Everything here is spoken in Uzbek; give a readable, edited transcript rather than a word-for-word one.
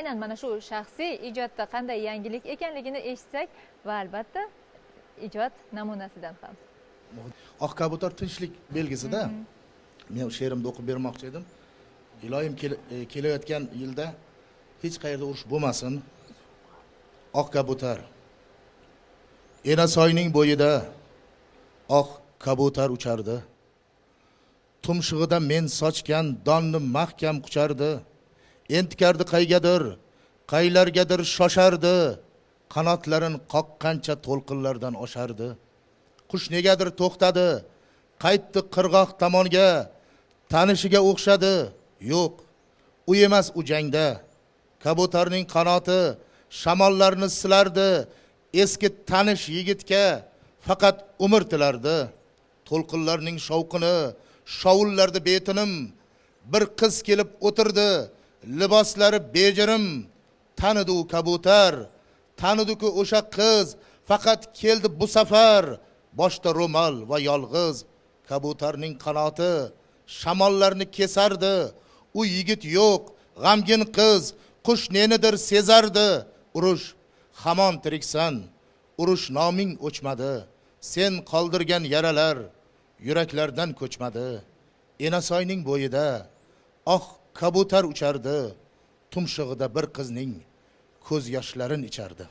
Aynan mana shu shaxsiy ijodda qanday yangilik ekanligini eshitsak va albatta ijod namunasidan ham. Oq kabutar tinchlik belgisida. Men she'rimni o'qib bermoqchi edim. Iloyim kelayotgan yilda hech qayerda urush bo'lmasin. Oq kabutar. Enasoyning bo'yida oq kabutar uchardi. Tumshug'ida men sochgan donni mahkam quchardi. Entkardi qaygadir, qaylargadir shoshardi. Qanotlarin qoqqancha to'lqinlardan oshardi. Qush negadir to'xtadi, qaytdi qirg'oq tomonga, tanishiga o'xshadi. Yo'q, u emas u jangda. Kabutarning qanoti shamollarni silardi. Eski tanish yigitga faqat umr tilardi. To'lqinlarning shovqini shovullardi betinim. Bir qiz kelib o'tirdi, liboslari bejirim. Tanidi u kabutar, tanidi-ku o'sha qiz, faqat keldi bu safar. Boshda ro'mol va yolg'iz. Kabutarning qanoti shamollarni kesardi. U yigit yo'q, g'amgin qiz, qush nenidir sezardi. Urush, hamon tiriksan, urush noming o'chmadi. Sen qoldirgan yaralar yuraklardan ko'chmadi. Enasoyning bo'yida oq kabutar uchardi. Tumshug'ida bir qizning ko'z yoshlarin ichardi.